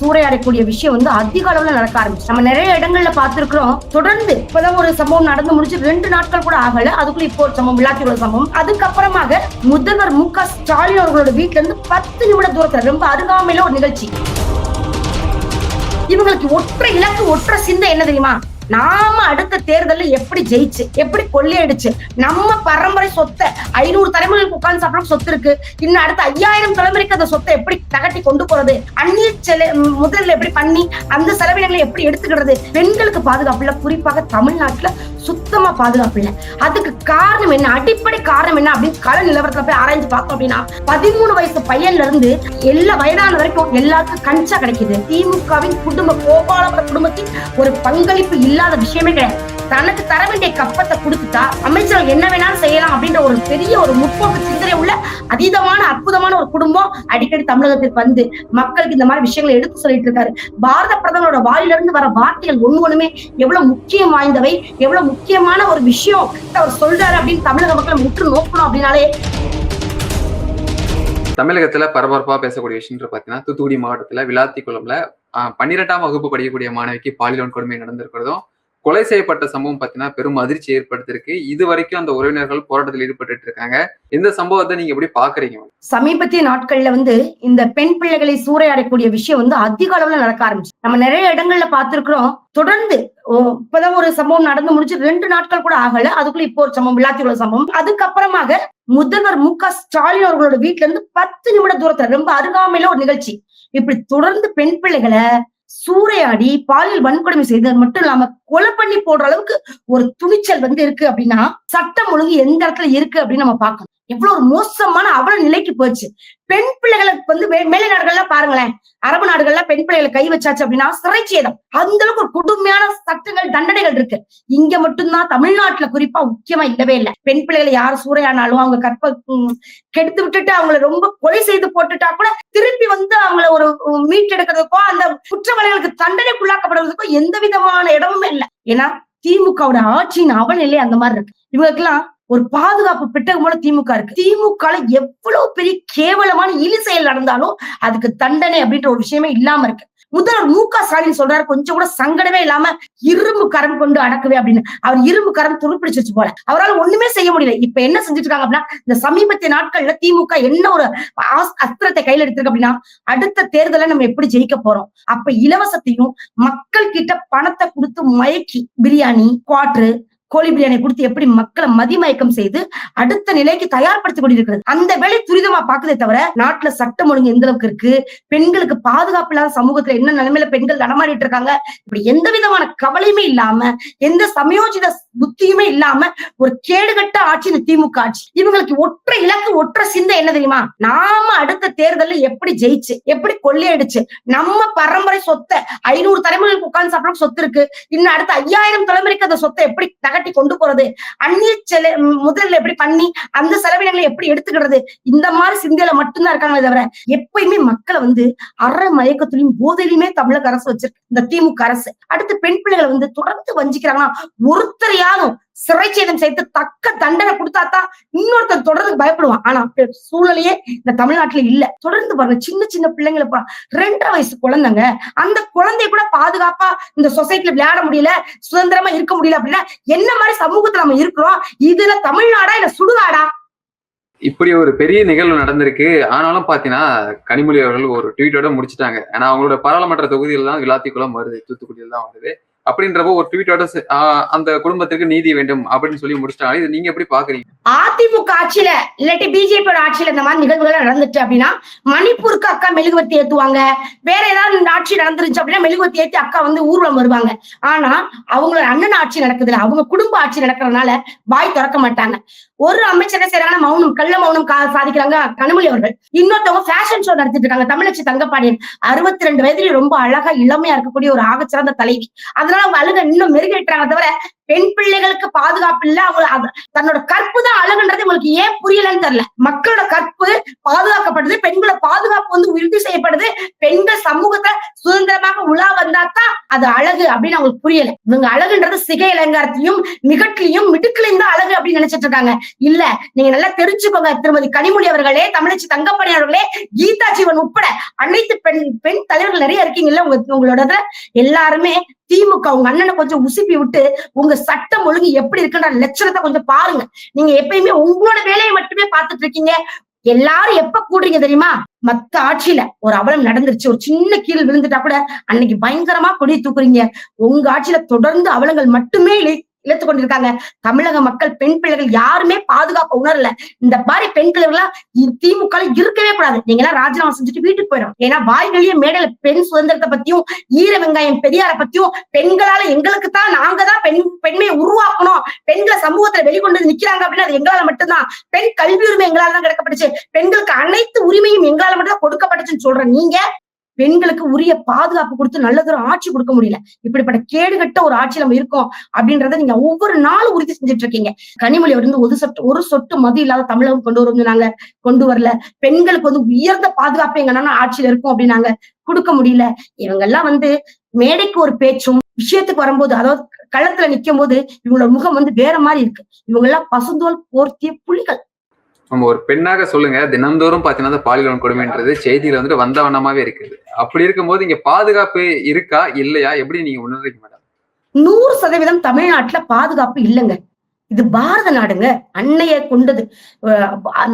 சூறையாடக்கூடிய விஷயம் வந்து அதிக அளவுல நடக்க ஆரம்பிச்சு. நம்ம நிறைய இடங்கள்ல பார்த்திருக்கிறோம். தொடர்ந்து இப்பதான் ஒரு சம்பவம் நடந்து முடிச்சு 2 நாட்கள் கூட ஆகல, அதுக்குள்ள இப்போ ஒரு சம்பவம், விளாத்திக்குளம் சம்பவம். அதுக்கப்புறமாக முதல்வர் மு.க. ஸ்டாலின் அவர்களோட வீட்டுல இருந்து 10 நிமிட தூரத்துல ரொம்ப அருகாமையில ஒரு நிகழ்ச்சி. இவங்களுக்கு ஒற்றை இலக்கு, ஒற்றை சிந்தை என்ன தெரியுமா? நாம அடுத்த தேர்தலில் எப்படி ஜெயிச்சு, எப்படி கொள்ளையடிச்சு, நம்ம பரம்பரை சொத்தை 500 தலைமுறைகளுக்கு உட்கார்ந்து சாப்பிட சொத்து இருக்கு, இன்னும் அடுத்த 5000 தலைமுறைக்கு அந்த சொத்தை எப்படி தகட்டி கொண்டு போறது, அந்நிய முதலில் எப்படி பண்ணி அந்த செலவினங்களை எப்படி எடுத்துக்கிறது, பெண்களுக்கு பாதுகாப்பு இல்ல, குறிப்பாக தமிழ்நாட்டுல சுத்தமா பாதுகாப்பு இல்ல. அதுக்கு காரணம் என்ன, அடிப்படை காரணம் என்ன அப்படின்னு கள நிலவரத்துல போய் ஆராய்ச்சி பார்த்தோம் அப்படின்னா 13 வயசு பையன்ல இருந்து எல்லா வயதான வரைக்கும் எல்லாருக்கும் கஞ்சா கிடைக்குது. திமுகவின் குடும்ப கோபாலபுர குடும்பத்தின் ஒரு பங்களிப்பு இல்லாத விஷயமே கிடையாது. தனக்கு தர வேண்டிய கப்பத்தை கொடுத்துட்டா அமைச்சர்கள் என்ன வேணாலும் செய்யலாம் அப்படின்ற ஒரு பெரிய ஒரு முற்போக்கு சிந்தனை உள்ள அதீதமான அற்புதமான ஒரு குடும்பம் அடிக்கடி தமிழகத்திற்கு வந்து மக்களுக்கு இந்த மாதிரி விஷயங்களை எடுத்து சொல்லிட்டு இருக்காரு. பாரத பிரதமரோட வாயிலிருந்து வர வார்த்தைகள் ஒண்ணுமே எவ்வளவு முக்கியம் வாய்ந்தவை, எவ்வளவு முக்கியமான ஒரு விஷயம் அவர் சொல்றாரு அப்படின்னு தமிழக மக்களை முற்று நோக்கணும். அப்படின்னாலே தமிழகத்துல பரபரப்பா பேசக்கூடிய விஷயம் பாத்தீங்கன்னா, தூத்துக்குடி மாவட்டத்துல விளாத்திக்குளம்ல 12ஆம் வகுப்பு படிக்கக்கூடிய மாணவிக்கு பாலியல் வன்கொடுமை நடந்திருக்கிறதும், கொலை செய்யப்பட்ட சம்பவம் பாத்தீங்கன்னா பெரும் அதிர்ச்சி ஏற்படுத்திருக்கு. இது வரைக்கும் அந்த உறவினர்கள் போராட்டத்தில் ஈடுபட்டு இருக்காங்க. இந்த சம்பவத்தை நீங்க எப்படி பாக்குறீங்க? சமீபத்திய நாட்கள்ல வந்து இந்த பெண் பிள்ளைகளை சூறையாடக்கூடிய விஷயம் வந்து அதிக அளவுல நடக்க ஆரம்பிச்சு. நம்ம நிறைய இடங்கள்ல பார்த்திருக்கிறோம். தொடர்ந்து இப்பதான் ஒரு சம்பவம் நடந்து முடிச்சு 2 நாட்கள் கூட ஆகல, அதுக்குள்ள இப்போ ஒரு சம்பவம், விளாத்திக்குளம் சம்பவம். அதுக்கப்புறமாக முதல்வர் மு.க. ஸ்டாலின் அவர்களோட வீட்டுல இருந்து 10 நிமிட தூரத்துல ரொம்ப அருகாமையில ஒரு நிகழ்ச்சி. இப்படி தொடர்ந்து பெண் பிள்ளைகளை சூறையாடி பாலியல் வன்கொடுமை செய்தது மட்டும் இல்லாம கொலை பண்ணி போடுற அளவுக்கு ஒரு துணிச்சல் வந்து இருக்கு அப்படின்னா சட்டம் ஒழுங்கு எந்த இடத்துல இருக்கு அப்படின்னு நம்ம பார்க்கணும். எவ்வளவு ஒரு மோசமான அவல நிலைக்கு போச்சு. பெண் பிள்ளைகளுக்கு வந்து மேலை நாடுகள்லாம் பாருங்களேன், அரபு நாடுகள்ல பெண் பிள்ளைகளை கை வச்சாச்சு அப்படின்னா சிறைச்சேதம், அந்த அளவுக்கு ஒரு கொடுமையான சட்டங்கள், தண்டனைகள் இருக்கு. இங்க மட்டும்தான் தமிழ்நாட்டுல குறிப்பா முக்கியமா இல்லவே இல்லை. பெண் பிள்ளைகளை யார் சூறையானாலும் அவங்க கற்ப கெடுத்து விட்டுட்டு அவங்களை ரொம்ப கொலை செய்து போட்டுட்டா கூட திருப்பி வந்து அவங்கள ஒரு மீட்டெடுக்கிறதுக்கோ அந்த குற்றவாளிகளுக்கு தண்டனைக்குள்ளாக்கப்படுவதற்கோ எந்த விதமான இடமுமே இல்லை. ஏன்னா திமுகவோட ஆட்சியின் அவநிலை அந்த மாதிரி இருக்கு. இவங்களுக்கெல்லாம் ஒரு பாதுகாப்பு பெட்டகம் போல திமுக இருக்கு. திமுக எவ்வளவு பெரிய கேவலமான இழி செயல் நடந்தாலும் அதுக்கு தண்டனை அப்படின்ற ஒரு விஷயமே இல்லாம இருக்கு. முதல்வர் மு.க. ஸ்டாலின் சொல்றாரு, கொஞ்சம் கூட சங்கடமே இல்லாம இரும்பு கரம் கொண்டு அடக்குவே அப்படின்னு. அவர் இரும்பு கரம் துருப்பிடிச்சிருச்சு போல, அவரால் ஒண்ணுமே செய்ய முடியல. இப்ப என்ன செஞ்சுட்டு இருக்காங்க அப்படின்னா, இந்த சமீபத்திய நாட்கள்ல திமுக என்ன ஒரு அஸ்திரத்தை கையில எடுத்திருக்கு அப்படின்னா, அடுத்த தேர்தலை நம்ம எப்படி ஜெயிக்க போறோம், அப்ப இலவசத்தையும் மக்கள் கிட்ட பணத்தை கொடுத்து மயக்கி பிரியாணி, குவாட்ரு, கோழி பிரியாணி கொடுத்து எப்படி மக்களை மதிமயக்கம் செய்து அடுத்த நிலைக்கு தயார்படுத்திக் கொண்டிருக்கிறது. அந்த வேலை துரிதமா பாக்குதே தவிர நாட்டுல சட்டம் ஒழுங்கு எந்த அளவுக்கு இருக்கு, பெண்களுக்கு பாதுகாப்பு இல்லாத சமூகத்துல என்ன நிலைமையில பெண்கள் நடமாடிட்டு இருக்காங்க, இப்படி எந்த விதமான கவலையுமே இல்லாம எந்த சமயோஜித புத்தியுமே இல்லாம ஒரு கேடுகட்ட ஆட்சி இந்த திமுக ஆட்சி. இவங்களுக்கு ஒற்றை இலக்கு, ஒற்றை சிந்தை என்ன தெரியுமா? நாம அடுத்த தேர்தலில் எப்படி ஜெயிச்சு, எப்படி கொள்ளையடிச்சு, நம்ம பரம்பரை சொத்தை 500 தலைமுறைகளுக்கு உட்கார்ந்து சாப்பிட சொத்து இருக்கு, இன்னும் அடுத்த 5000 தலைமுறைக்கு அந்த சொத்தை எப்படி தகட்டி கொண்டு போறது, அந்நிய முதலில் எப்படி பண்ணி அந்த செலவினங்களை எப்படி எடுத்துக்கிறது, இந்த மாதிரி சிந்தையில மட்டும்தான் இருக்காங்களே தவிர எப்பயுமே மக்களை வந்து அற மயக்கத்திலையும் போதையிலுமே தமிழக அரசு வச்சிருக்கு இந்த திமுக அரசு. அடுத்து பெண் பிள்ளைகளை வந்து தொடர்ந்து வஞ்சிக்கிறாங்கன்னா ஒருத்தரையாலும் சிறைச்சேதம் செய்து தக்க தண்டனை கொடுத்தாதான் இன்னொருத்தர் தொடர்ந்து பயப்படுவான். ஆனா சூழ்நிலையே இந்த தமிழ்நாட்டுல இல்ல. தொடர்ந்து பாருங்க, சின்ன சின்ன பிள்ளைங்களை 2.5 வயசு குழந்தைங்க, அந்த குழந்தைய கூட பாதுகாப்பா இந்த சொசைட்டில விளையாட முடியல, சுதந்திரமா இருக்க முடியல அப்படின்னா என்ன மாதிரி சமூகத்துல நம்ம இருக்கிறோம்? இதுல தமிழ்நாடா இல்ல சுடுகாடா? இப்படி ஒரு பெரிய நிகழ்வு நடந்திருக்கு. ஆனாலும் பாத்தீங்கன்னா கனிமொழி அவர்கள் ஒரு ட்வீட்டோட முடிச்சுட்டாங்க. ஏன்னா அவங்களோட பாராளுமன்ற தொகுதியில் தான் விளாத்திக்குளம் வருது, தூத்துக்குடியில் தான் வருது. அப்படின்றப்போ ஒரு ட்வீட்டோட அந்த குடும்பத்திற்கு நீதி வேண்டும் அப்படின்னு சொல்லி முடிச்சிட்டாங்க. இது நீங்க எப்படி பாக்குறீங்க? அதிமுக ஆட்சியில இல்லாட்டி பிஜேபியோட ஆட்சியில இந்த மாதிரி நிகழ்வுகள் நடந்துச்சு அப்படின்னா மணிப்பூருக்கு அக்கா மெழுகுவர்த்தி ஏத்துவாங்க, வேற ஏதாவது ஆட்சி நடந்துருச்சு அப்படின்னா மெழுகுவர்த்தி ஏத்தி அக்கா வந்து ஊர்வலம் வருவாங்க. ஆனா அவங்களோட அண்ணன் ஆட்சி நடக்குதுல, அவங்க குடும்ப ஆட்சி நடக்கிறதுனால வாய் திறக்க மாட்டாங்க. ஒரு அமைச்சர் என்ன செய்யறாங்கன்னா மௌனம், கள்ள மௌனம் சாதிக்கிறாங்க கனிமொழி அவர்கள். இன்னொருத்தவங்க ஃபேஷன் ஷோ நடத்திட்டு இருக்காங்க தமிழச்சி தங்கப்பாண்டியன், 62 வயதுல ரொம்ப அழகா இளமையா இருக்கக்கூடிய ஒரு ஆகச்சிறந்த தலைவி. அதை அதனால அவங்க அழுக இன்னும் மெருகேற்றாங்க தவிர பெண் பிள்ளைகளுக்கு பாதுகாப்பு இல்ல. அவங்க தன்னோட கற்பு தான் அழகுன்றது உங்களுக்கு ஏன் புரியலன்னு தெரியல. மக்களோட கற்பு பாதுகாக்கப்படுது, பெண்களோட பாதுகாப்பு வந்து உறுதி செய்யப்படுது, பெண்கள் சமூகத்தை சுதந்திரமாக உலா வந்தாதான் அது அழகு அப்படின்னு அவங்களுக்கு புரியல. இவங்க அழகுன்றது சிகை அலங்காரத்திலையும் மிகட்டிலையும் மிடுக்கலையும் தான் அழகு அப்படின்னு நினைச்சிட்டு இருக்காங்க. இல்ல, நீங்க நல்லா தெரிஞ்சுக்கோங்க திருமதி கனிமொழி அவர்களே, தமிழச்சி தங்கமணி அவர்களே, கீதா ஜீவன் உட்பட அனைத்து பெண் தலைவர்கள் நிறைய இருக்கீங்கல்ல, உங்களோட எல்லாருமே திமுக உங்க அண்ணனை கொஞ்சம் உசுப்பி விட்டு உங்க சட்டம் ஒழுங்கு எப்படி இருக்குன்ற லட்சணத்தை கொஞ்சம் பாருங்க. நீங்க எப்பயுமே உங்களோட வேலையை மட்டுமே பார்த்துட்டு இருக்கீங்க. எல்லாரும் எப்ப கூடுறீங்க தெரியுமா? மத்த ஆட்சியில ஒரு அவலம் நடந்துருச்சு, ஒரு சின்ன கீழ் விழுந்துட்டா கூட அன்னைக்கு பயங்கரமா கொடி தூக்குறீங்க. உங்க ஆட்சியில தொடர்ந்து அவலங்கள் மட்டுமே இழுத்து கொண்டிருக்காங்க. தமிழக மக்கள் பெண் பிள்ளைகள் யாருமே பாதுகாப்பு உணரல. இந்த மாதிரி பெண் பிள்ளைகளா திமுக இருக்கவே கூடாது. நீங்க எல்லாம் ராஜினாமா செஞ்சுட்டு வீட்டுக்கு போயிடும். ஏன்னா வாய்வெளியே மேடையில பெண் சுதந்திரத்தை பத்தியும் ஈர வெங்காயம் பெரியார பத்தியும் பெண்களால எங்களுக்கு தான், நாங்க தான் பெண்மையை உருவாக்கணும், பெண்களை சமூகத்துல வெளிக்கொண்டு நிக்கிறாங்க அப்படின்னா அது எங்களால மட்டும்தான். பெண் கல்வி உரிமை எங்களால தான் கிடைக்கப்பட்டுச்சு, பெண்களுக்கு அனைத்து உரிமையும் எங்களால மட்டும் தான் கொடுக்கப்பட்டுச்சுன்னு சொல்ற நீங்க பெண்களுக்கு உரிய பாதுகாப்பு கொடுத்து நல்லதொரு ஆட்சி கொடுக்க முடியல. இப்படிப்பட்ட கேடுகட்ட ஒரு ஆட்சி நம்ம இருக்கோம் அப்படின்றத நீங்க ஒவ்வொரு நாளும் உறுதி செஞ்சுட்டு இருக்கீங்க. கனிமொழி வந்து ஒரு சொட்டு மது இல்லாத தமிழகம் கொண்டு வரும் நாங்க கொண்டு வரல. பெண்களுக்கு வந்து உயர்ந்த பாதுகாப்பு எங்கன்னா ஆட்சியில இருக்கும் அப்படின்னாங்க, கொடுக்க முடியல. இவங்க எல்லாம் வந்து மேடைக்கு ஒரு பேச்சும் விஷயத்துக்கு வரும்போது, அதாவது களத்துல நிக்கும் போது இவங்களோட முகம் வந்து வேற மாதிரி இருக்கு. இவங்க எல்லாம் பசுந்தோல் போர்த்திய புலிகள். நம்ம ஒரு பெண்ணாக சொல்லுங்க, தினந்தோறும் பாத்தீங்கன்னா பாலியல் கொடுமைன்றது செய்தியில வந்துட்டு வந்த வண்ணமாவே இருக்குது. அப்படி இருக்கும்போது இங்க பாதுகாப்பு இருக்கா இல்லையா, எப்படி நீங்க உணர்றீங்க மேடம்? 100% தமிழ்நாட்டுல பாதுகாப்பு இல்லைங்க. இது பாரத நாடுங்க. அன்னைய கொண்டது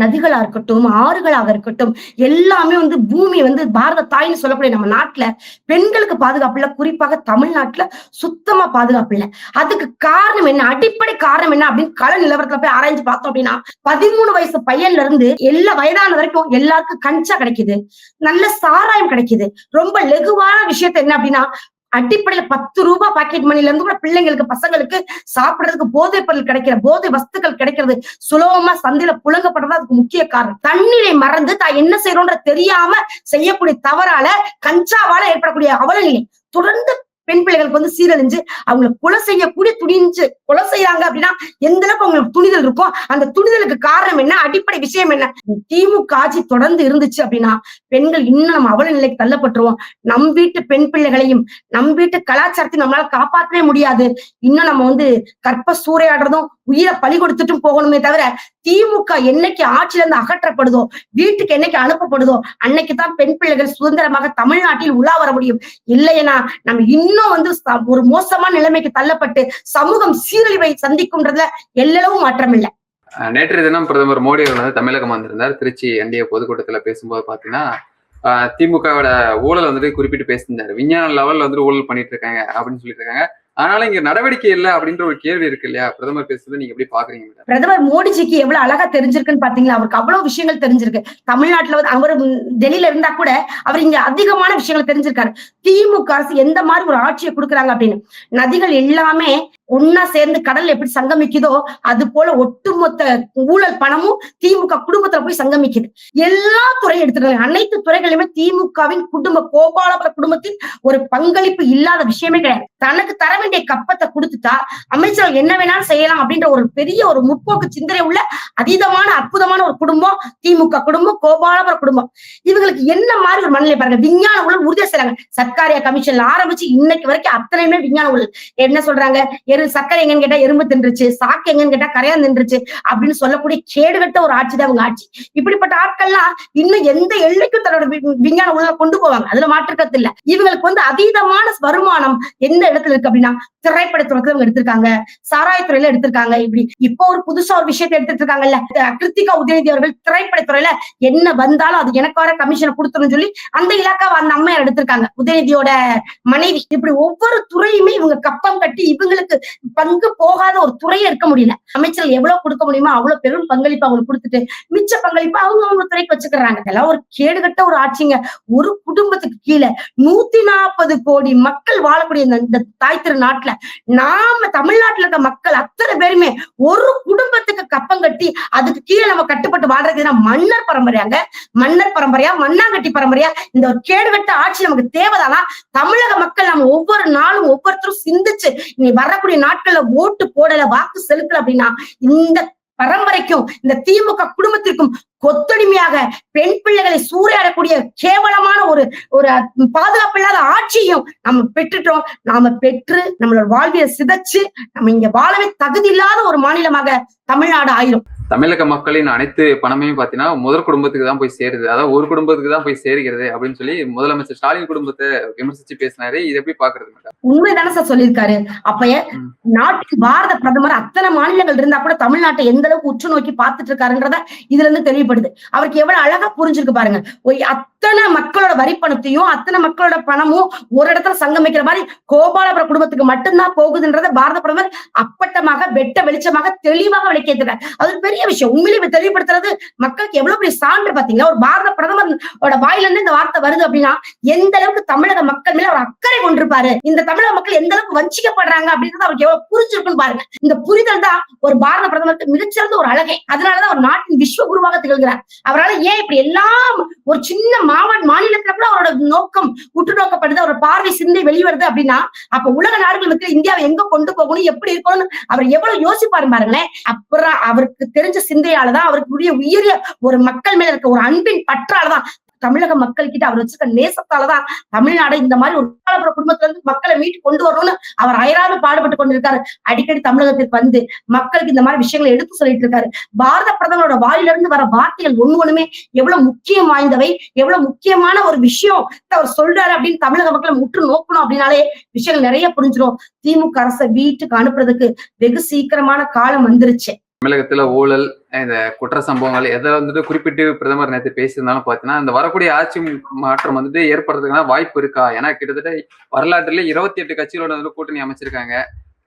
நதிகளா இருக்கட்டும், ஆறுகளாக இருக்கட்டும், எல்லாமே வந்து பூமி வந்து பாரத தாய்ன்னு சொல்லக்கூடிய நம்ம நாட்டுல பெண்களுக்கு பாதுகாப்பு இல்ல. குறிப்பாக தமிழ்நாட்டுல சுத்தமா பாதுகாப்பு இல்ல. அதுக்கு காரணம் என்ன, அடிப்படை காரணம் என்ன அப்படின்னு கள நிலவரத்துல போய் ஆராய்ஞ்சு பார்த்தோம் அப்படின்னா 13 வயசு பையன்ல இருந்து எல்லா வயதான வரைக்கும் எல்லாருக்கும் கஞ்சா கிடைக்குது, நல்ல சாராயம் கிடைக்குது. ரொம்ப லெகுவான விஷயத்த என்ன அப்படின்னா, அடிப்படையில 10 ரூபாய் பாக்கெட் மணில இருந்து கூட பிள்ளைங்களுக்கு பசங்களுக்கு சாப்பிடுறதுக்கு போதை பொருள் கிடைக்கிற, போதை வஸ்துக்கள் கிடைக்கிறது சுலபமா சந்தையில புழங்கப்படுறது அதுக்கு முக்கிய காரணம். தண்ணீரை மறந்து தான் என்ன செய்யறோன்ற தெரியாம செய்யக்கூடிய தவறால கஞ்சாவால ஏற்படக்கூடிய அவல நிலை தொடர்ந்து பெண் பிள்ளைகளுக்கு வந்து சீரழிஞ்சு அவங்களை கொலை செய்யக்கூடிய துணிஞ்சு கொலை செய்யறாங்க அப்படின்னா எந்த அளவுக்கு அவங்களுக்கு துணிதல் இருக்கும். அந்த துணிதலுக்கு காரணம் என்ன, அடிப்படை விஷயம் என்ன? திமுக ஆட்சி தொடர்ந்து இருந்துச்சு அப்படின்னா பெண்கள் இன்னும் நம்ம அவல நிலைக்கு தள்ளப்பட்டுருவோம். நம் வீட்டு பெண் பிள்ளைகளையும் நம் வீட்டு கலாச்சாரத்தையும் நம்மளால காப்பாற்றவே முடியாது. இன்னும் நம்ம வந்து கற்ப சூறையாடுறதும் உயிரை பலி கொடுத்துட்டும் போகணுமே தவிர, திமுக என்னைக்கு ஆட்சியில இருந்து அகற்றப்படுதோ, வீட்டுக்கு என்னைக்கு அனுப்பப்படுதோ அன்னைக்குதான் பெண் பிள்ளைகள் சுதந்திரமாக தமிழ்நாட்டில் உலா வர முடியும். இல்லைன்னா நம்ம இன்னும் வந்து ஒரு மோசமான நிலைமைக்கு தள்ளப்பட்டு சமூகம் சீரழிவை சந்திக்கும்ன்றதுல எல்லளவும் மாற்றம் இல்லை. நேற்றைய தினம் பிரதமர் மோடி அவர்கள் வந்து தமிழகம் வந்திருந்தார். திருச்சி என்டிஏ பொதுக்கூட்டத்துல பேசும்போது பாத்தீங்கன்னா திமுகவோட ஊழல் வந்துட்டு குறிப்பிட்டு பேசியிருந்தாரு. விஞ்ஞான லெவல்ல வந்துட்டு ஊழல் பண்ணிட்டு இருக்காங்க அப்படின்னு சொல்லிட்டு இருக்காங்க. அதனால இங்க நடவடிக்கை இல்லை அப்படின்ற ஒரு கேள்வி இருக்கு இல்லையா? பிரதமர் பேசுறது நீங்க எப்படி பாக்குறீங்க? பிரதமர் மோடிஜிக்கு எவ்வளவு அழகா தெரிஞ்சிருக்குன்னு பாத்தீங்களா? அவருக்கு அவ்வளவு விஷயங்கள் தெரிஞ்சிருக்கு. தமிழ்நாட்டுல வந்து அவர் டெல்லியில இருந்தா கூட அவர் இங்க அதிகமான விஷயங்கள் தெரிஞ்சிருக்காரு. திமுக அரசு எந்த மாதிரி ஒரு ஆட்சியை கொடுக்குறாங்க அப்படின்னு. நதிகள் எல்லாமே ஒன்னா சேர்ந்து கடல்ல எப்படி சங்கமிக்குதோ அது போல ஒட்டுமொத்த ஊழல் பணமும் திமுக குடும்பத்துல போய் சங்கமிக்குது. எல்லா துறையும் எடுத்துக்கிறாங்க. அனைத்து துறைகளிலுமே திமுகவின் கோபாலபுர குடும்பத்தின் ஒரு பங்களிப்பு இல்லாத விஷயமே கிடையாது. தனக்கு தர வேண்டிய கப்பத்தை கொடுத்துட்டா அமைச்சர்கள் என்ன வேணாலும் செய்யலாம் அப்படின்ற ஒரு பெரிய ஒரு முற்போக்கு சிந்தனை உள்ள அதீதமான அற்புதமான ஒரு குடும்பம் திமுக குடும்பம், கோபாலபுர குடும்பம். இவங்களுக்கு என்ன மாதிரி ஒரு மனநிலை பாருங்க. விஞ்ஞான ஊழல் உறுதியா செய்றாங்க. சர்க்காரியா கமிஷன்ல ஆரம்பிச்சு இன்னைக்கு வரைக்கும் அத்தனையுமே விஞ்ஞான ஊழல். என்ன சொல்றாங்க, சர்க்கரை எங்கன்னு கேட்டா எறும்பு தின்றுச்சு, சாக்கு எங்கன்னு கேட்டா கரையான் தின்றுச்சு அப்படின்னு சொல்லக்கூடிய கேடுகட்ட ஒரு ஆட்சி தான் அவங்க ஆட்சி. இப்படிப்பட்ட ஆட்கள்லாம் இன்னும் எந்த எல்லைக்கும் தன்னோட விஞ்ஞான ஊழலை கொண்டு போவாங்க, அதுல மாற்றுக்கிறது இல்ல. இவங்களுக்கு வந்து அதீதமான வருமானம் எந்த இடத்துல இருக்கு அப்படின்னா திரைப்படத்துறையில இவங்க எடுத்திருக்காங்க, சாராயத்துறையில எடுத்திருக்காங்க. இப்படி இப்போ ஒரு புதுசா ஒரு விஷயத்தை எடுத்துட்டு இருக்காங்கல்ல, கிருத்திகா உதயநிதி அவர்கள் திரைப்படத்துறையில என்ன வந்தாலும் அது எனக்கு வர கமிஷனை கொடுத்துரும் சொல்லி அந்த இலாக்காவை அந்த அம்மையார் எடுத்திருக்காங்க, உதயநிதியோட மனைவி. இப்படி ஒவ்வொரு துறையுமே இவங்க கப்பம் கட்டி இவங்களுக்கு பங்கு போகாத ஒரு துறையே இருக்க முடியல. அமைச்சர்கள் எவ்வளவு கொடுக்க முடியுமோ அவ்வளவு பெரும் பங்களிப்பு அவங்களுக்கு கொடுத்துட்டு மிச்ச பங்களிப்பு அவங்க துறைக்கு வச்சுக்கிறாங்க. இதெல்லாம் ஒரு கேடுகட்ட ஒரு ஆட்சிங்க. ஒரு குடும்பத்துக்கு கீழே 140 கோடி மக்கள் வாழக்கூடிய இந்த தாய் திரு நாட்டுல நாம தமிழ்நாட்டுல இருக்க மக்கள் அத்தனை பேருமே ஒரு குடும்பத்துக்கு கப்பம் கட்டி அதுக்கு கீழே நம்ம கட்டுப்பட்டு வாழ்றதுன்னா மன்னர் பரம்பரையாங்க. மன்னர் பரம்பரையா, மண்ணாங்கட்டி பரம்பரையா? இந்த ஒரு கேடுகட்ட ஆட்சி நமக்கு தேவைதானா? தமிழக மக்கள் நம்ம ஒவ்வொரு நாளும் ஒவ்வொருத்தரும் சிந்திச்சு இனி வரக்கூடிய நாட்கள்ல ஓட்டு போடல, வாக்கு செலுத்தல அப்படின்னா இந்த பரம்பரைக்கும் இந்த திமுக குடும்பத்திற்கும் கொத்தடிமையாக பெண் பிள்ளைகளை சூறையாடக்கூடிய கேவலமான ஒரு பாதுகாப்பு இல்லாத ஆட்சியும் நம்ம பெற்றுட்டோம். நாம பெற்று நம்மளோட வாழ்வியை சிதைச்சு நம்ம இங்க வாழவே தகுதி இல்லாத ஒரு மாநிலமாக தமிழ்நாடு ஆயிரும். தமிழக மக்களின் அனைத்து பணமையும் பாத்தீங்கன்னா முதல் குடும்பத்துக்கு தான் போய் சேருது, அதாவது ஒரு குடும்பத்துக்கு தான் போய் சேருகிறது அப்படின்னு சொல்லி முதலமைச்சர் ஸ்டாலின் குடும்பத்தை விமர்சிச்சு பேசினாரு. இதை எப்படி பாக்குறது? உண்மைதானே சார் சொல்லியிருக்காரு. அப்ப நாட்டின் பாரத பிரதமர் அத்தனை மாநிலங்கள் இருந்தா கூட தமிழ்நாட்டை எந்த அளவுக்கு உற்று நோக்கி பார்த்துட்டு இருக்காருன்றத இதுல இருந்து தெளிவுபடுது. அவருக்கு எவ்வளவு அழகா புரிஞ்சிருக்கு பாருங்க. அத்தனை மக்களோட வரி பணத்தையும் அத்தனை மக்களோட பணமும் ஒரு இடத்துல சங்கமிக்கிற மாதிரி கோபாலபுரம் குடும்பத்துக்கு மட்டும்தான் போகுதுன்றத பாரத பிரதமர் அப்பட்டமாக வெட்ட வெளிச்சமாக தெளிவாக விளக்கியிருக்கிறார். அது பெரிய விஷயம். உண்மையிலே தெளிவுபடுத்துறது மக்களுக்கு எவ்வளவு பெரிய சான்று பாத்தீங்களா? ஒரு பாரத பிரதமரோட வாயில இருந்து இந்த வார்த்தை வருது அப்படின்னா எந்த அளவுக்கு தமிழக மக்கள் மேல ஒரு அக்கறை கொண்டிருப்பாரு, இந்த தமிழக மக்கள் எந்த அளவுக்கு வஞ்சிக்கப்படுறாங்க அப்படின்றது அவருக்கு எவ்வளவு புரிஞ்சிருக்குன்னு பாருங்க. இந்த புரிதல் தான் ஒரு பாரத பிரதமருக்கு மிகச்சிறந்த ஒரு அழகை. அதனாலதான் ஒரு நாட்டின் விஸ்வ குருவாக திகழ்கிறார். அவரால் ஏன் இப்படி எல்லாம் ஒரு சின்ன மாநிலத்துல கூட அவரோட நோக்கம் உற்று நோக்கப்படுது, அவரோட பார்வை சிந்தை வெளிவருது அப்படின்னா அப்ப உலக நாடுகள் வந்து இந்தியாவை எங்க கொண்டு போகணும், எப்படி இருக்கணும்னு அவர் எவ்வளவு யோசிப்பாரு பாருங்களேன். அப்புறம் அவருக்கு தெரிஞ்ச சிந்தையாலதான், அவருக்கு உயரிய ஒரு மக்கள் மேல இருக்க ஒரு அன்பின் பற்றாலதான், தமிழக மக்கள் கிட்ட அவர் வச்சிருக்க நேசத்தாலதான் தமிழ்நாடு இந்த மாதிரி ஒரு குடும்பத்துல இருந்து மக்களை மீட்டு கொண்டு வரணும்னு அவர் அயராது பாடுபட்டு கொண்டிருக்காரு. அடிக்கடி தமிழகத்திற்கு வந்து மக்களுக்கு இந்த மாதிரி விஷயங்களை எடுத்து சொல்லிட்டு இருக்காரு. பாரத பிரதமரோட வாயில இருந்து வர வார்த்தைகள் ஒண்ணுமே எவ்வளவு முக்கியம் வாய்ந்தவை, எவ்வளவு முக்கியமான ஒரு விஷயம் அவர் சொல்றாரு அப்படின்னு தமிழக மக்களை முற்று நோக்கணும் அப்படின்னாலே விஷயங்கள் நிறைய புரிஞ்சிடும். திமுக அரசை வீட்டுக்கு அனுப்புறதுக்கு வெகு சீக்கிரமான காலம் வந்துருச்சு. தமிழகத்துல ஊழல், இந்த குற்ற சம்பவங்கள் எதை வந்துட்டு குறிப்பிட்டு பிரதமர் நேற்று பேசியிருந்தாலும் பாத்தீங்கன்னா இந்த வரக்கூடிய ஆட்சி மாற்றம் வந்துட்டு ஏற்படுறதுக்கான வாய்ப்பு இருக்கா? ஏன்னா கிட்டத்தட்ட வரலாற்றுல 28 கட்சிகளோட வந்து கூட்டணி அமைச்சிருக்காங்க.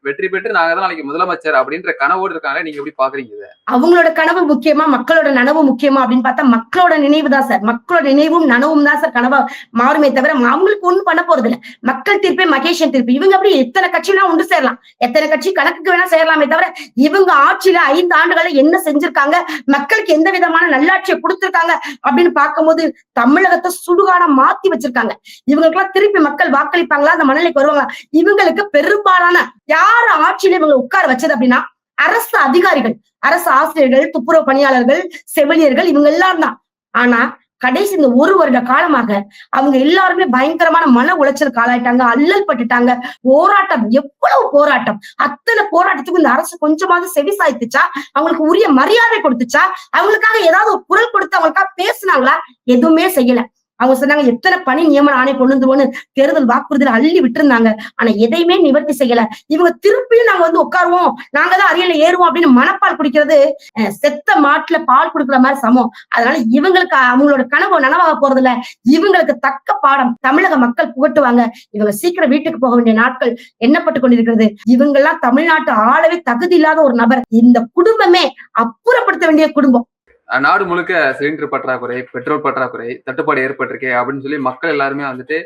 வெற்றி பெற்று நாங்க தான் நாளைக்கு முதலமைச்சர் அப்படின்ற கனவோடு இருக்காங்க. நீங்க எப்படி பாக்குறீங்க? அவங்களோட கனவு முக்கியமா, மக்களோட நனவு முக்கியமா அப்படின்னு பார்த்தா மக்களோட நினைவு தான் சார். மக்களோட நினைவும் நனவும் தான் சார் கனவா மாறுமே தவிர அவங்களுக்கு ஒண்ணும் பண்ண போறது இல்ல. மக்கள் தீர்ப்பே மகேஷன் தீர்ப்பு. இவங்க அப்படி எத்தனை கட்சி வேணா ஒன்று சேரலாம், எத்தனை கட்சி கணக்குக்கு வேணா சேரலாமே தவிர இவங்க ஆட்சியில 5 ஆண்டுகளை என்ன செஞ்சிருக்காங்க, மக்களுக்கு எந்த விதமான நல்லாட்சியை கொடுத்திருக்காங்க அப்படின்னு பார்க்கும்போது தமிழகத்தை சுடுகாடா மாத்தி வச்சிருக்காங்க. இவங்களுக்கு எல்லாம் திருப்பி மக்கள் வாக்களிப்பாங்களா, அந்த மனநிலைக்கு வருவாங்க? இவங்களுக்கு பெரும்பாலான யாரு ஆட்சியில இவங்க உட்கார வச்சது அப்படின்னா அரசு அதிகாரிகள், அரசு ஆசிரியர்கள், துப்புரவு பணியாளர்கள், செவிலியர்கள், இவங்க எல்லாம் தான். ஆனா கடைசி இந்த 1 வருட காலமாக அவங்க எல்லாருமே பயங்கரமான மன உளைச்சலுக்கு ஆளாயிட்டாங்க, அல்லல் பட்டுட்டாங்க. போராட்டம், எவ்வளவு போராட்டம்! அத்தனை போராட்டத்துக்கு இந்த அரசு கொஞ்சமாவது செவி சாய்த்துச்சா? அவங்களுக்கு உரிய மரியாதை கொடுத்துச்சா? அவங்களுக்காக ஏதாவது ஒரு குரல் கொடுத்து அவங்களுக்காக பேசினாங்களா? எதுவுமே செய்யல. அவங்க சொன்னாங்க எத்தனை பணி நியமன ஆணை கொண்டு வந்துருவோன்னு தேர்தல் வாக்குறுதியில அள்ளி விட்டு இருந்தாங்க. ஆனா எதையுமே நிவர்த்தி செய்யல. இவங்க திருப்பியும் நாங்க வந்து உட்காருவோம், நாங்க தான் அரியல ஏறுவோம் அப்படின்னு மனப்பால் குடிக்கிறது செத்த மாட்டுல பால் குடுக்கிற மாதிரி சமம். அதனால இவங்களுக்கு அவங்களோட கனவு நனவாக போறது இல்ல. இவங்களுக்கு தக்க பாடம் தமிழக மக்கள் புகட்டுவாங்க. இவங்க சீக்கிரம் வீட்டுக்கு போக வேண்டிய நாட்கள் எண்ணப்பட்டு கொண்டிருக்கிறது. இவங்க எல்லாம் தமிழ்நாட்டு ஆளவே தகுதி இல்லாத ஒரு நபர். இந்த குடும்பமே அப்புறப்படுத்த வேண்டிய குடும்பம். நாடு முழுக்க சிலிண்டர் பற்றாக்குறை, பெட்ரோல் பற்றாக்குறை, தட்டுப்பாடு ஏற்பட்டிருக்கே அப்படின்னு சொல்லி மக்கள் எல்லாருமே வந்துட்டு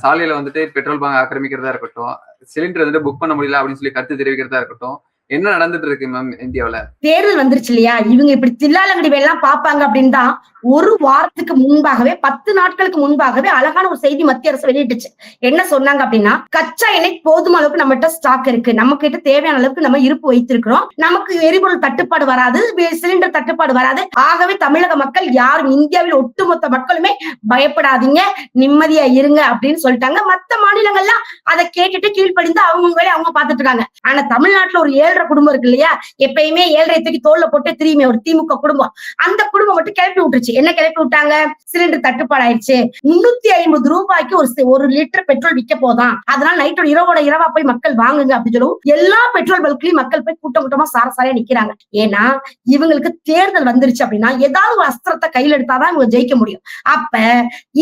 சாலையில வந்துட்டு பெட்ரோல் பங்க் ஆக்கிரமிக்கிறதா இருக்கட்டும், சிலிண்டர் வந்துட்டு புக் பண்ண முடியல அப்படின்னு சொல்லி கருத்து தெரிவிக்கிறதா இருக்கட்டும், என்ன நடந்துட்டு இருக்கு மேம் இந்தியாவில? தேர்தல் வந்துருச்சு இல்லையா? இவங்க இப்படி தில்லாலங்கடி வேலைலாம் பாப்பாங்க அப்படின்னு தான் ஒரு வாரத்துக்கு முன்பாகவே 10 நாட்களுக்கு முன்பாகவே அழகான ஒரு செய்தி மத்திய அரசு வெளியிட்டுச்சு. என்ன சொன்னாங்க அப்படின்னா, கச்சா எண்ணெய் போதுமான அளவுக்கு நம்மகிட்ட ஸ்டாக் இருக்கு, நம்ம கிட்ட தேவையான அளவுக்கு நம்ம இருப்பு வைத்திருக்கிறோம், நமக்கு எரிபொருள் தட்டுப்பாடு வராது, சிலிண்டர் தட்டுப்பாடு வராது. ஆகவே தமிழக மக்கள் யாரும், இந்தியாவில் ஒட்டுமொத்த மக்களுமே பயப்படாதீங்க, நிம்மதியா இருங்க அப்படின்னு சொல்லிட்டாங்க. மத்த மாநிலங்கள்லாம் அதை கேட்டுட்டு கீழ்ப்படிந்து அவங்க வேலையை அவங்க பாத்துட்டு இருக்காங்க. ஆனா தமிழ்நாட்டுல ஒரு 7 வாழ்ற குடும்பம் இருக்கு இல்லையா, எப்பயுமே 7.5 தூக்கி தோல்ல போட்டு திரியுமே ஒரு திமுக குடும்பம், அந்த குடும்பம் மட்டும் கிளப்பி விட்டுருச்சு. என்ன கிளப்பி விட்டாங்க? சிலிண்டர் தட்டுப்பாடு ஆயிடுச்சு, 350 ரூபாய்க்கு ஒரு லிட்டர் பெட்ரோல் விற்க போதான், அதனால நைட்டோட இரவோட இரவா போய் மக்கள் வாங்குங்க அப்படின்னு சொல்லவும் எல்லா பெட்ரோல் பல்க்லயும் மக்கள் போய் கூட்டமா சாரசாரியா நிக்கிறாங்க. ஏன்னா இவங்களுக்கு தேர்தல் வந்துருச்சு அப்படின்னா ஏதாவது ஒரு அஸ்திரத்தை கையில் எடுத்தாதான் இவங்க ஜெயிக்க முடியும். அப்ப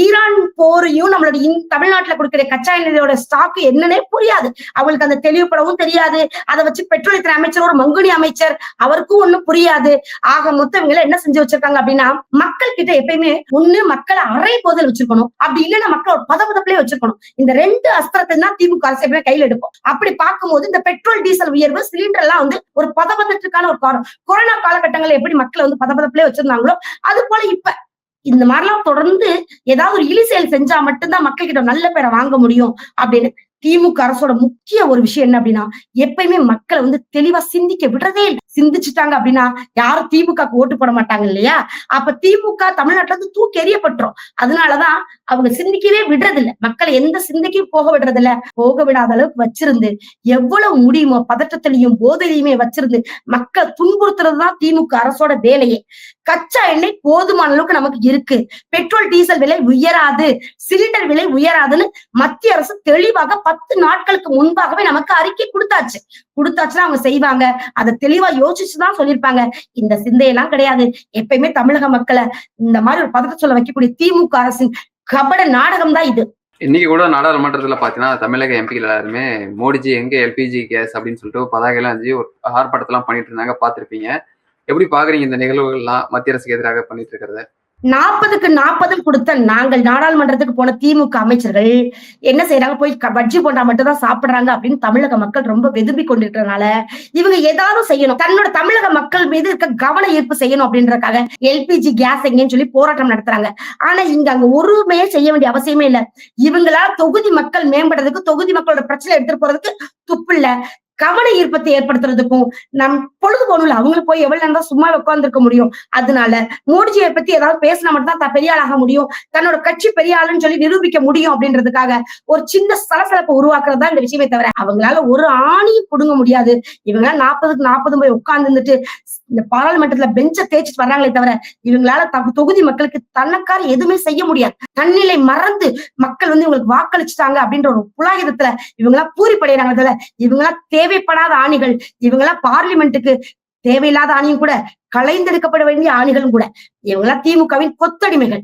ஈரான் போரையும் நம்மளுடைய தமிழ்நாட்டுல கொடுக்கிற கச்சா எண்ணெயோட ஸ்டாக் என்னன்னே புரியாது, அவங்களுக்கு அந்த தெளிவுபடவும் தெரியாது. அதை வச்சு பெட்ரோலியத்துறை அமைச்சர் ஒரு மங்குனி அமைச்சர், அவருக்கும் ஒண்ணும் புரியாது. ஆக மொத்தம் இவங்க என்ன செஞ்சு வச்சிருக்காங்க அப்படின்னா, மக்கள் கிட்ட எப்பயுமே ஒண்ணு மக்களை அரை போதல் வச்சிருக்கணும், அப்படி இல்லைன்னா மக்கள் ஒரு பதப்பதப்பிலே வச்சிருக்கணும். இந்த 2 அஸ்திரத்தை தான் திமுக அரசு எப்பயுமே கையில் எடுக்கும். அப்படி பார்க்கும்போது இந்த பெட்ரோல் டீசல் உயர்வு, சிலிண்டர் எல்லாம் வந்து ஒரு பதப்பதற்கான ஒரு காரணம். கொரோனா காலகட்டங்களில் எப்படி மக்களை வந்து பதப்பதப்பிலே வச்சிருந்தாங்களோ அது போல இப்ப இந்த மாதிரிலாம் தொடர்ந்து ஏதாவது ஒரு இழி செயல் செஞ்சா மட்டும்தான் மக்கள் கிட்ட நல்ல பேரை வாங்க முடியும் அப்படின்னு திமுக அரசோட முக்கிய ஒரு விஷயம் என்ன அப்படின்னா, எப்பயுமே மக்களை வந்து தெளிவா சிந்திக்க விடுறதே இல்லை. சிந்திச்சுட்டாங்க அப்படின்னா யாரும் திமுக ஓட்டு போட மாட்டாங்க இல்லையா? அப்ப திமுக தமிழ்நாட்டுல இருந்து தூக்கி எறியப்பட்டுரும். அதனாலதான் அவங்க சிந்திக்கவே விடுறது இல்ல, மக்களை எந்த சிந்திக்கும் போக விடுறது இல்ல. போக விடாத அளவுக்கு வச்சிருந்து எவ்வளவு முடியுமோ பதட்டத்திலையும் போதையிலுமே வச்சிருந்து மக்களை துன்புறுத்துறதுதான் திமுக அரசோட வேலையே. கச்சா எண்ணெய் போதுமான அளவுக்கு நமக்கு இருக்கு, பெட்ரோல் டீசல் விலை உயராது, சிலிண்டர் விலை உயராதுன்னு மத்திய அரசு தெளிவாக 10 நாட்களுக்கு முன்பாகவே நமக்கு அறிக்கை கொடுத்தாச்சுன்னா அவங்க செய்வாங்க. அதை தெளிவா யோசிச்சுதான் சொல்லியிருப்பாங்க. இந்த சிந்தையெல்லாம் கிடையாது. எப்பயுமே தமிழக மக்களை இந்த மாதிரி ஒரு பதட்ட சொல்ல வைக்கக்கூடிய திமுக அரசின் கபட நாடகம் தான் இது. இன்னைக்கு கூட நாடாளுமன்றத்துல பாத்தீங்கன்னா தமிழக எம்பிகள் எல்லாருமே மோடிஜி எங்க எல்பிஜி கேஸ் அப்படின்னு சொல்லிட்டு பதாகைலாம் அஞ்சு ஒரு ஆர்ப்பாட்டத்தெல்லாம் பண்ணிட்டு இருந்தாங்க, பாத்திருப்பீங்க. எப்படி பாக்குறீங்க இந்த நிகழ்வுகள்லாம் மத்திய அரசுக்கு எதிராக பண்ணிட்டு இருக்கிறத? 40க்கு 40 கொடுத்த நாங்கள் நாடாளுமன்றத்துக்கு போன திமுக அமைச்சர்கள் என்ன செய்யறாங்க? போய் பஜ்ஜி போண்டா மட்டும் தான் சாப்பிடுறாங்க அப்படின்னு தமிழக மக்கள் ரொம்ப வெதும்பி கொண்டிருக்கிறதுனால இவங்க ஏதாவது செய்யணும், தன்னோட தமிழக மக்கள் மீது இருக்க கவன ஈர்ப்பு செய்யணும் அப்படின்றதுக்காக எல்பிஜி கேஸ் எங்கன்னு சொல்லி போராட்டம் நடத்துறாங்க. ஆனா அங்க ஒருமே செய்ய வேண்டிய அவசியமே இல்ல. இவங்களா தொகுதி மக்கள் மேம்படுறதுக்கு, தொகுதி மக்களோட பிரச்சனை எடுத்துட்டு போறதுக்கு துப்பு இல்ல. கவன ஈர்ப்பத்தை ஏற்படுத்துறதுக்கும் நம் பொழுது போகணும்ல, அவங்களுக்கு போய் எவ்வளவு நேரம் தான் சும்மா உட்கார்ந்து இருக்க முடியும். அதனால மோடிஜியை பத்தி ஏதாவது பேசினா மட்டும் தான் பெரிய ஆளாக முடியும், தன்னோட கட்சி பெரிய ஆளுன்னு சொல்லி நிரூபிக்க முடியும் அப்படின்றதுக்காக ஒரு சின்ன சலசலப்பை உருவாக்குறதா இந்த விஷயமே தவிர அவங்களால ஒரு ஆணியும் புடுங்க முடியாது. இவங்க 40க்கு 40 போய் உட்கார்ந்து இருந்துட்டு இந்த பாராளுமன்றத்துல பெஞ்ச தேய்ச்சிட்டு வர்றாங்களே தவிர இவங்களால தொகுதி மக்களுக்கு தன்னக்கார எதுவுமே செய்ய முடியாது. தன்னிலை மறந்து மக்கள் வந்து இவங்களுக்கு வாக்களிச்சுட்டாங்க அப்படின்ற ஒரு புலாயுதத்துல இவங்களா பூரிப்படைகிறாங்க தவிர இவங்களா தேவைப்படாத ஆணிகள், இவங்களா பார்லிமெண்ட்டுக்கு தேவையில்லாத ஆணியும் கூட, கலைந்தெடுக்கப்பட வேண்டிய ஆணிகளும் கூட. இவங்களா திமுகவின் கொத்தடிமைகள்.